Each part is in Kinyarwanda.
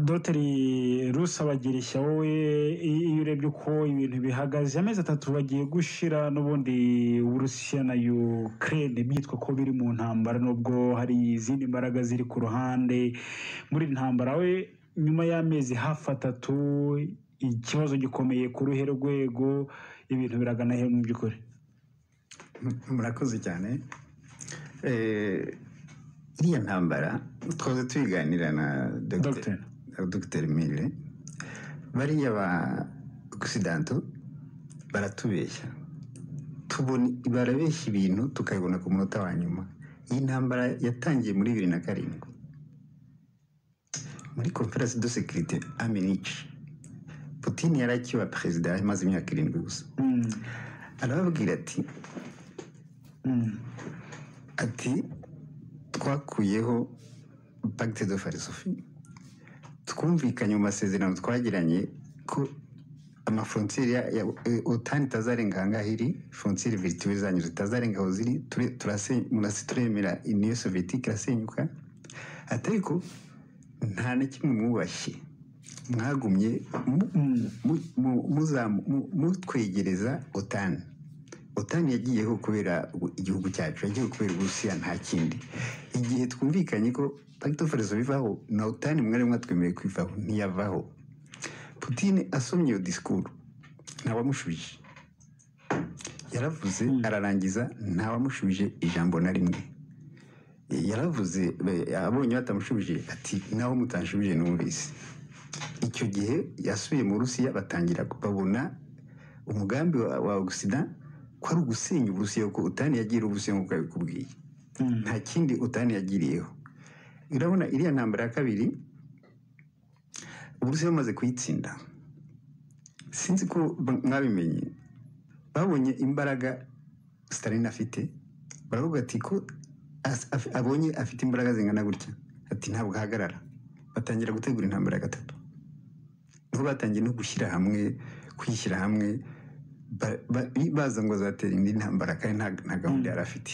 Dr Rusabagirisha wowe iyo urebye uko ibintu bihagaze amezi 3 bagiye gushira n'ubundi Uburusiya na Ukraine byitwa ko biri mu ntambara nubwo hari izindi mbaraga ziri ku ruhande muri ntambara we nyuma y'amezi hafi 3 ikibazo gikomeye ku ruhe rwego ibintu biragana he mu byukuri murakoze cyane iriya ntambara twaze tubiganira na Dr Mille bariya ba Occidentaux baratubeshya tubona barabeshya ibintu tukabibona ku munota wa nyuma. Iyi ntambara yatangiye muri 2007 muri conference de sécurité à Munich. Putin yarakiwa president amaze imyaka 7 gusa arababwira ati twakuyeho pacte de Varsovie twumvikanye mu masezerano twagiranye ko amafrontiere ya OTAN itazarenga hangahiri frontiere virtuelle zanyu zitazarenga aho ziri turemera Union Soviétique irasenyuka ariko nta na kimwe mubashye mwagumye mutwegereza OTAN yagiyeho kubera igihugu cyacu yagiye kubera Uburusiya nta kindi. Igihe twumvikanye ko pacte de Varsovie bivaho na OTAN mwari mwatwemeye kwivaho ntiyavaho. Putin asomye iyo discours ntawamushubije yaravuze ararangiza ntawamushubije ijambo na rimwe yaravuze abonye batamushubije ati naho mutanshubije numvise. Icyo gihe yasubiye mu Rusiya batangira babona umugambi wa Occident ko ari ugusenya Uburusiya ko OTAN yagira Uburusiya nk'uko yabikubwiye nta kindi OTAN yagiriyeho. Urabona iriya ntambara ya kabiri Uburusiya bamaze kuyitsinda sinzi ko mwabimenye babonye imbaraga Stalin afite baravuga ati ko abonye afite imbaraga zingana gutya ati ntabwo hagarara batangira gutegura intambara ya gatatu niho batangiye no gushyira hamwe kwishyira hamwe baza ngo zatera indi ntambara kandi nta gahunda yari afite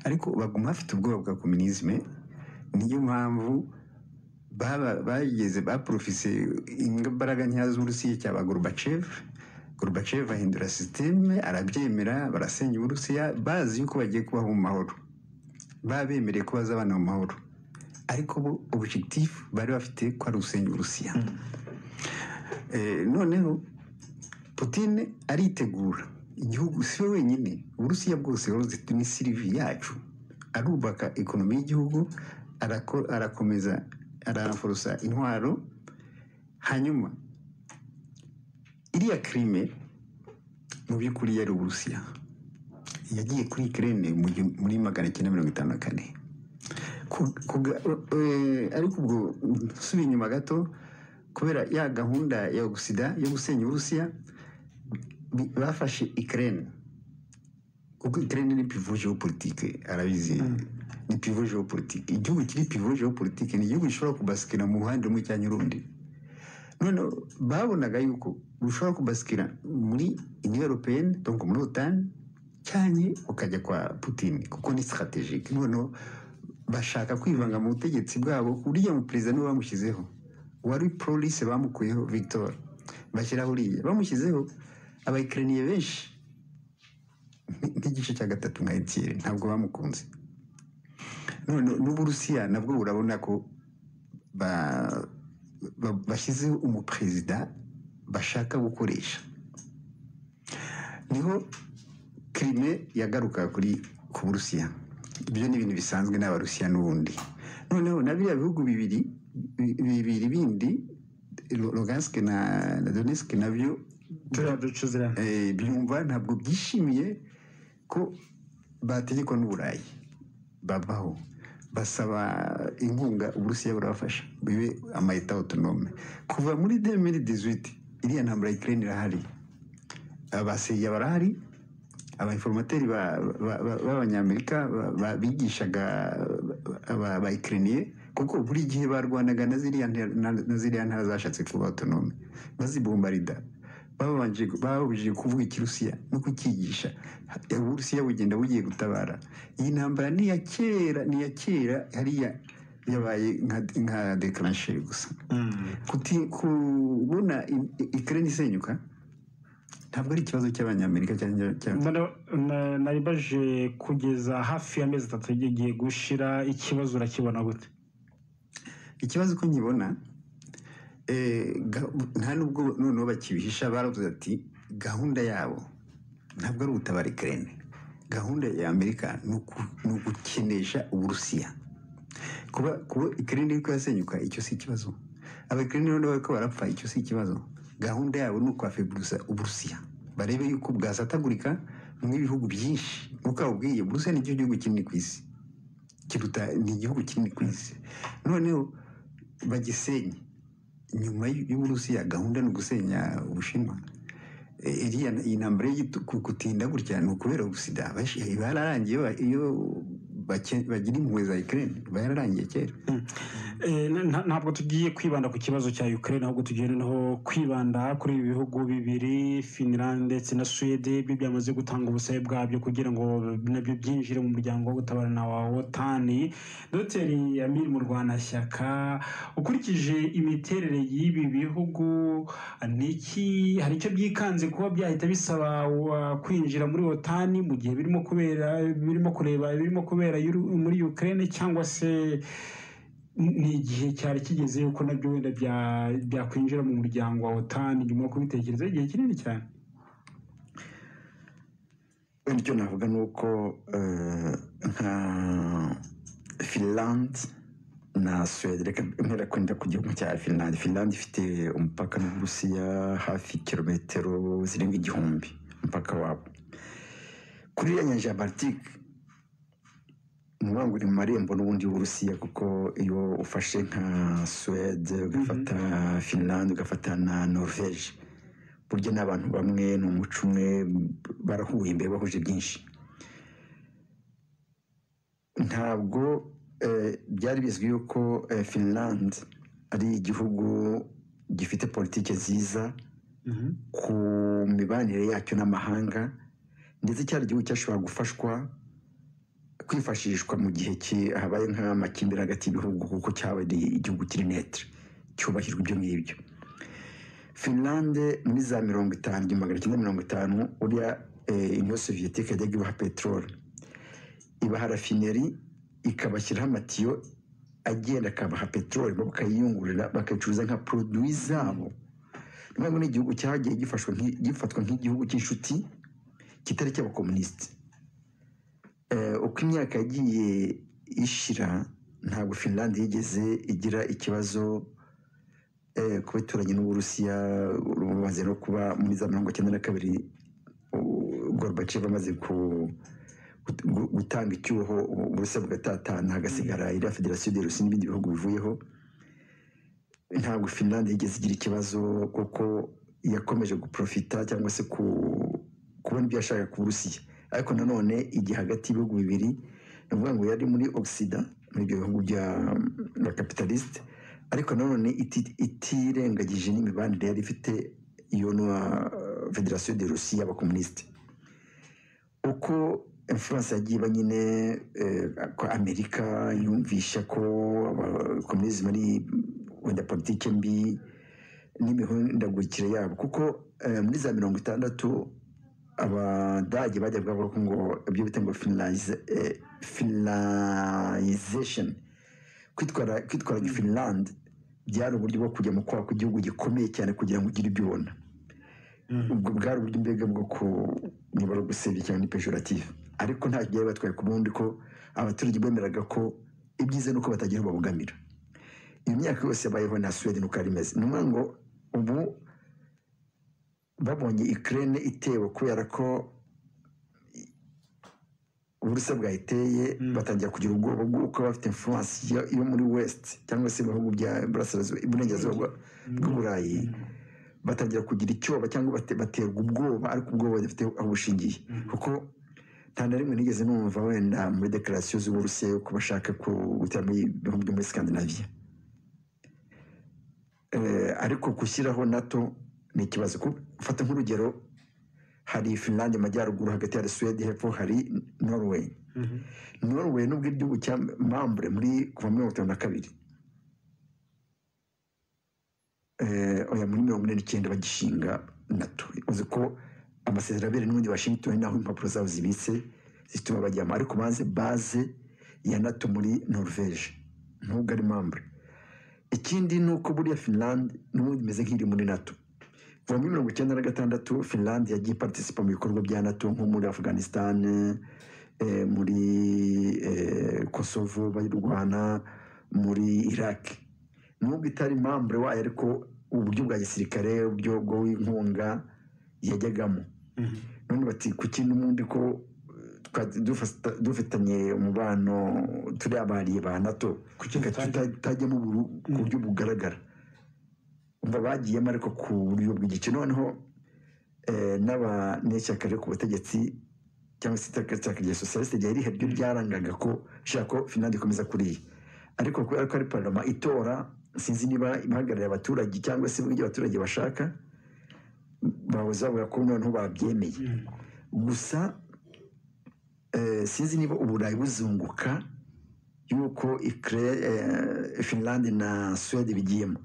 ariko baguma bafite ubwoba bwa communisme. Niyo mpamvu bageze baprofise imbaraga nkeya z'Uburusiya cyaba Gorbachev ahindura systeme arabyemera barasenya Uburusiya bazi yuko bagiye kubaho mu mahoro babemereye ko bazabana mu mahoro ariko bo objectif bari bafite ko ari usenya Uburusiya. Noneho Putin aritegura igihugu si we wenyine Uburusiya bwose ni Sylvie yacu arubaka ekonomi y'igihugu arakomeza aranforosa intwaro hanyuma iriya Crimea mu by'ukuri yari Uburusiya yagiye kuri Ukraine muri 1954 ariko ubwo subi inyuma gato kubera ya gahunda ya Occident yo gusenya Uburusiya bafashe Ukraine kuko Ukraine ni pivot géopolitique arabizi ni pivot géopolitique igihugu kiri pivot géopolitique ni igihugu gishobora kubasikira mu ruhande rumwe cyangwa urundi. None babonaga yuko ushobora kubasikira muri Union Européenne donc muri OTAN cyane ukajya kwa Putin kuko ni strategique. None bashaka kwivanga mu butegetsi bwabo uriya mu president niwe bamushyizeho wari pro-russe bamukuyeho Victor bashyiraho uriya bamushyizeho aba-Ukrainiens benshi nk'igice cya gatatu nka Etienne ntabwo bamukunze. None n'Uburusiya nabwo urabona ko bashyizeho umuperezida bashaka gukoresha. Niho Crimea yagaruka ku Burusiya. Ibyo ni ibintu bisanzwe n'Abarusiya n'ubundi. Noneho na biriya bihugu bibiri bindi Lugansk na Donetsk nabyo byumva ntabwo byishimiye ko bategekwa n'Uburayi babaho basaba inkunga Uburusiya burabafasha bibe amayeta autonome kuva muri 2018 iriya ntambara ya Ukraine irahari abasiya barahari abainformateri b'abanyamerika bigishaga aba Ukrainiens kuko buri gihe barwanaga na ziriya ntara zashatse kuba autonome bazibombarida babujije kuvuga Ikirusiya no kukigisha Uburusiya bugenda bugiye gutabara. Iyi ntambara ni ya kera hariya yabaye nka declencher gusa kubona Ukraine isenyuka ntabwo ari ikibazo cy'abanyamerika cyangwa naribaje kugeza hafi y'amezi 3 giye gushira ikibazo urakibona gute ikibazo ko nkibona nta nubwo noneho bakibihisha baravuze ati gahunda yabo ntabwo ari ugutabara Ukraine gahunda ya Amerika ni ugukenesha Uburusiya kuba Ukraine iko yasenyuka icyo si ikibazo Abakirine none bariko barapfa icyo si ikibazo gahunda yabo ni ukwafeguruza Uburusiya barebe yuko bwasatagurika mu bihugu byinshi uko abwiye Uburusiya ni igihugu kinini ku isi kiruta ni igihugu kinini ku isi noneho bagisenye nyuma y'Uburusiya gahunda ni gusenya Ubushinwa iriya intambara y'ikutinda gutya ni ukubera Ubusida bararangiye iyo bagira impuhwe za Ukraine bararangiye kera ntabwo tugiye kwibanda ku kibazo cya Ukraine ahubwo tugiye noneho kwibanda kuri ibi bihugu bibiri Finland ndetse na Sweden byamaze gutanga ubusabe bwabyo kugira ngo nabyo byinjire mu muryango wo gutabarana wa OTAN. Dr Amir Murwanashyaka ukurikije imiterere y'ibi bihugu niki hari icyo byikanze kuba byahita bisaba kwinjira muri OTAN mu gihe birimo kubera muri Ukraine cyangwa se ni igihe cyari kigeze yuko nabyo wenda byakwinjira mu muryango wa OTAN nyuma yo kubitekereza igihe kinini cyane icyo navuga ni uko nka Finland na Sweden reka mpera kwenda ku gihugu cya Finland ifite umupaka n'Uburusiya hafi kilometero zirenga 1000 umupaka wabo kuri ya nyanja ya Baltique uri mu marembo n'ubundi y'Uburusiya kuko iyo ufashe nka Sweden ugafata Finland ugafata na Norvège burya n'abantu bamwe ni umuco umwe barahuye imbere bahuje byinshi ntabwo byari bizwi yuko Finland ari igihugu gifite politike nziza ku mibanire yacyo n'amahanga ndetse cyari igihugu cyashobora gufashwa kwifashishwa mu gihe habaye nk'amakimbirane hagati y'ibihugu kuko cyabaye igihugu kiri netre cyubahirwa ibyo ngibyo Finland muri za 1950 uriya Union Soviétique yajyaga ibaha peteroli ibaha rafineri ikabashyiraho amatiyo agenda akabaha peteroli bakayiyungurira bakayicuruza nka produit zabo nubwo ni igihugu cyagiye gifatwa nk'igihugu cy'inshuti kitari cy'abakomunisite uko imyaka yagiye ishira ntabwo Finland yigeze igira ikibazo ku bituranye n'Uburusiya rumaze no kuba muri za 1992 Gorbachev amaze gutanga icyuho Uburusiya bugatatana hagasigara iriya Federasiyo de Rusi n'ibindi bihugu bivuyeho ntabwo Finland yigeze igira ikibazo kuko yakomeje guprofita cyangwa se kubona ibyo yashaka ku Burusiya ariko nanone igihe hagati y'ibihugu bibiri navuga ngo yari muri Occident muri ibyo bihugu bya capitaliste ariko nanone itirengagije n'imibanire yari ifite iyo na Federasiyo de Rusi y'abakomunisite uko influence yagiye nyine ko Amerika yumvisha ko abakomunisme ari wenda politike mbi n'imihindagurikire yabo kuko muri za 60 Abadage bajyaga bavuga ngo ibyo bita ngo Finlandization kwitwara Finland byari uburyo bwo kujya mu kwaha kw'igihugu gikomeye cyane kugira ngo ugire ibyo ubona ubwo bwari uburyo mbega bwo kunyobora gusebya cyane pejorative ariko nta gihe batwaye ku bundi ko abaturage bemeraga ko ibyiza nuko batagira babugamira iyo myaka yose yabayeho na Sweden uko ari imeze ni ngo ubu babonye Ukraine itewe kubera ko Uburusiya bwayiteye batangira kugira ubwoba bw'uko bafite influence yo muri West cyangwa se ibihugu bya Iburengerazuba bw'Uburayi batangira kugira icyoba cyangwa baterwa ubwoba ariko ubwoba badafite aho bushingiye kuko nta na rimwe nigeze numva wenda muri declaration z'Uburusiya yo kubashaka gutera mu bihugu byo muri Scandinavia ariko gushyiraho NATO ni ikibazo ufata nk'urugero hari Finland majyaruguru hagati ya Sweden hepfo hari Norway Norway nubwo igihugu cya membre muri kuva muri 1952 oya muri 1949 bagishinga NATO. Uzi ko amasezerano abere n'ubundi Washington naho impapuro zabo zibitse zituma bajyamo, ariko banze base ya NATO muri Norvège nubwo ari membre. Ikindi nuko buriya Finland n'ubundi imeze nk'iri muri NATO. Kuva muri 1996 Finland yagiye participa mu bikorwa bya NATO nko muri Afghanistan, muri Kosovo bayirwana, muri Iraq. Nubwo itari membre wayo ariko uburyo bwa gisirikare, uburyo bw'inkunga yajyagamo. None bati kuki n'umundi ko dufitanye umubano turi abariye ba NATO kuki tutajyamo ku buryo bugaragara. Umva bagiyemo ariko ku buryo bw'igice. Noneho n'abaneshyaka ryo ku butegetsi cyangwa se itaka rya socialiste ryari rihebye byarangaga ko shaka ko Finland ikomeza kuriya, ariko kubera ko ari parlement itora, sinzi niba impagarariye abaturage cyangwa se ibyo abaturage bashaka, bahoze bavuga ko noneho babyemeye. Gusa sinzi niba Uburayi buzunguka yuko Finland na Sweden bigiyemo,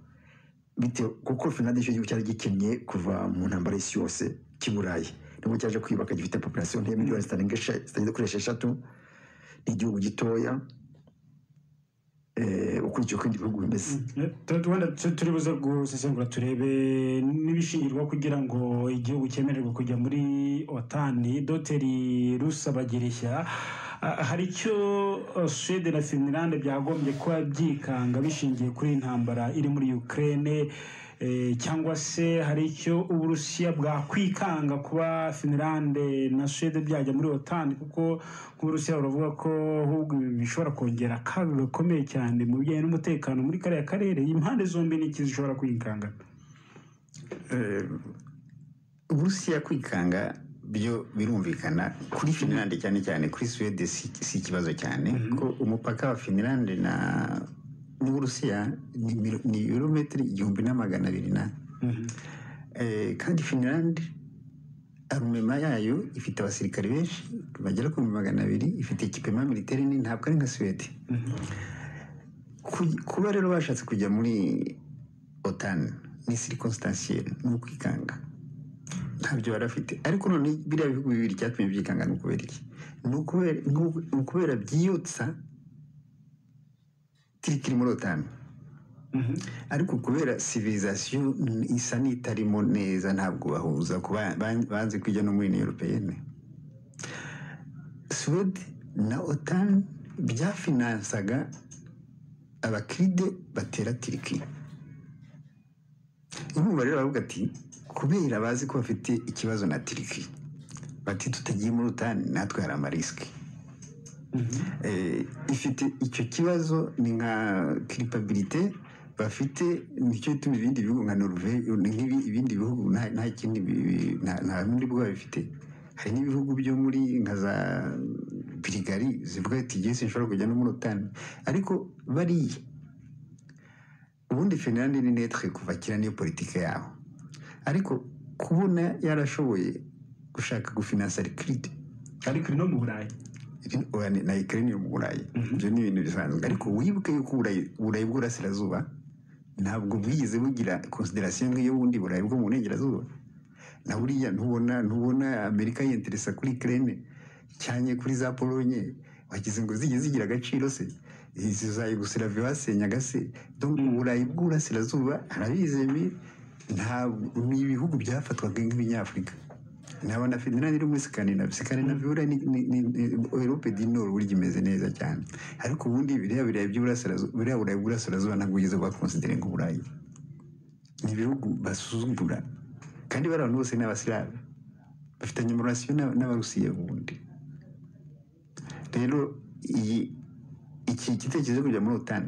kuko Finland icyo gihugu cyari gikennye kuva mu ntambara y'isi yose cy'Iburayi, nubwo cyaje kwiyubaka gifite population ya miliyoni zitageze kuri 6, ni igihugu gitoya ukurikiye uko ibindi bihugu bimeze. Turi buze gusesengura turebe n'ibishingirwa kugira ngo igihugu cyemererwe kujya muri OTAN. Dr Rusabagirishya, hari icyo Sweden na Finland byagombye kuba byikanga bishingiye kuri intambara iri muri Ukraine, cyangwa se hari icyo Uburusiya bwakwikanga kuba Finland na Sweden byajya muri OTAN, kuko Uburusiya buravuga ko ahubwo bishobora kongera akaga gakomeye cyane mu bijyanye n'umutekano muri kariya karere. Impande zombi n'iki zishobora kwikanga? Uburusiya kwikanga byo birumvikana. Kuri Finland cyane cyane, kuri Sweden si ikibazo cyane, ko umupaka wa Finland na n'Uburusiya ni ibirometero 1200 kandi Finland armema yayo ifite abasirikare benshi bagera ku 200, ifite equipement militaire nini, ntabwo ari nka Sweden. Kuba rero bashatse kujya muri OTAN ni circonstanciel, ni ukwikanga, ntabyo barafite. Ariko none biriya bihugu bibiri cyatumye byikanga ni ukubera iki? Ni ukubera byiyotsa kiri muri OTAN, ariko kubera civilisation isa n'itarimo neza, ntabwo bahuza kuba banze kujya no muri Union Européenne. Sweden na OTAN byafinansaga abakiride batera Turkey. Urumva rero bavuga ati kubera bazi ko bafite ikibazo na Turkey, bati tutagiye muri OTAN natwe hari amariski. Ifite icyo kibazo, ni nka culpabilité bafite, nicyo gituma ibindi bihugu nka Norvège n'ibindi bihugu nta kindi nta bundi bwo bifite. Hari n'ibihugu byo muri nka za Bulgarie zivuga ati Jesse nshobora kujya no muri OTAN, ariko bariya ubundi Finland ni netre kuva kera niyo politike yaho, ariko kubona yarashoboye gushaka gufinansa Ukraine, ariko no mu Burayi na Ukraine yo mu Burayi, ibyo ni ibintu bisanzwe. Ariko wibuke yuko Uburayi bw'Uburasirazuba ntabwo bwigeze bugira consideration nk'iyo bundi Burayi bwo mu Burengerazuba. Na buriya ntubona Amerika yinteresa kuri Ukraine cyane kuri za Polonye, wagize ngo zigeze zigira agaciro se? Izi za Yugoslavia basenyaga se? Donc Uburayi bw'Uburasirazuba arabizemi, ntabwo ni ibihugu byafatwaga nk'ibinyafrika. Nabona Finland iri muri Scandinavia ni Europe du Nord burya imeze neza cyane, ariko ubundi biriya Burayi bw'Uburasirazuba ntabwo bigeze bakonsidere nk'Uburayi. Ni ibihugu basuzugura, kandi bari abantu bose n'Abasilamu bafitanye relation n'Abarusiya ubundi. Rero iki gitekerezo kujya muri OTAN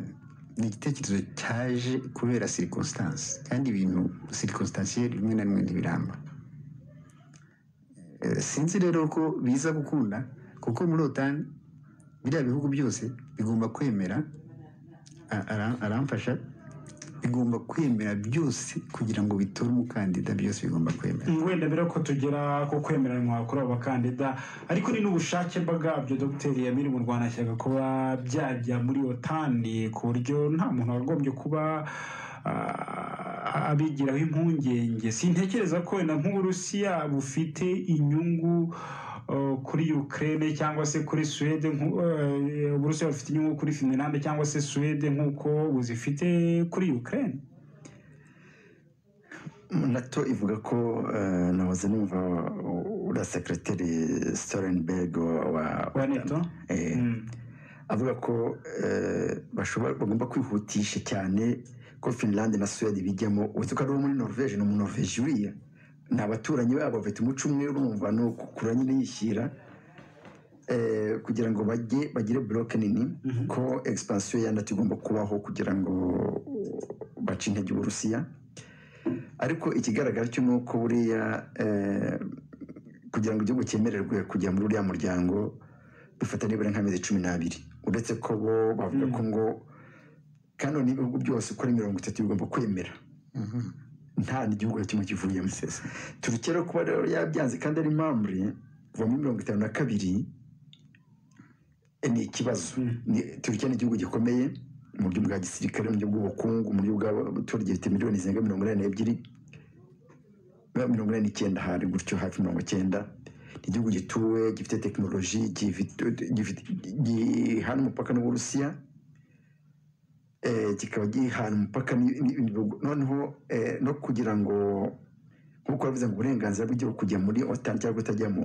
ni igitekerezo cyaje kubera circonstance, kandi ibintu circonstanciel rimwe na rimwe ntibiramba. Sinzi rero ko biza gukunda, kuko muri OTAN biriya bihugu byose bigomba kwemera, aramfasha bigomba kwemera byose kugira ngo bitore umukandida, byose bigomba kwemera. wenda mbere ko tugera ko kwemeranwa kuri abo bakandida, ariko ni n'ubushake bwabyo Dr Yamini Murwanashyaka kuba byajya muri otani, ku buryo nta muntu wagombye kuba abigiraho impungenge. Sintekereza ko wenda nk'Uburusiya bufite inyungu kuri Ukraine cyangwa se kuri Suède, Uburusiya bufite inyungu kuri Finland cyangwa se Suède nk'uko buzifite kuri Ukraine. NATO ivuga ko nahoze numva uriya sekreteri Stoltenberg wa NATO avuga ko bagomba kwihutisha cyane ko Finland na Suède bijyamo. Uzi ko ari uwo muri Norvège, ni Umunorvège uriya, ni abaturanyi babo, bafite umuco umwe, urumva ni ukura nyine yishyira kugira ngo bagire bloke nini, ko expansion ya NATO igomba kubaho kugira ngo bace intege Uburusiya. Ariko ikigaragara cyo ni uko buriya kugira ngo igihugu cyemererwe kujya muri uriya muryango bifata nibura nk'amezi 12, uretse ko bo bavuga ko ngo kandi n'ibihugu byose uko ari 30 bigomba kwemera, nta n'igihugu kimwe kivuyemo. Turukera kuba rero yabyanze kandi ari membre kuva muri 52 ni ikibazo. Turukera igihugu gikomeye mu buryo bwa gisirikare, mu buryo bw'ubukungu, mu buryo bw'abaturage bafite miliyoni zirenga 42 hari gutyo hafi 90. Igihugu gituwe, gifite tekinoloji, gihana umupaka n'Uburusiya, kikaba gihana umupaka noneho no kugira ngo nk'uko bavuze ngo uburenganzira bw'igihugu kujya muri OTAN cyangwa kutajyamo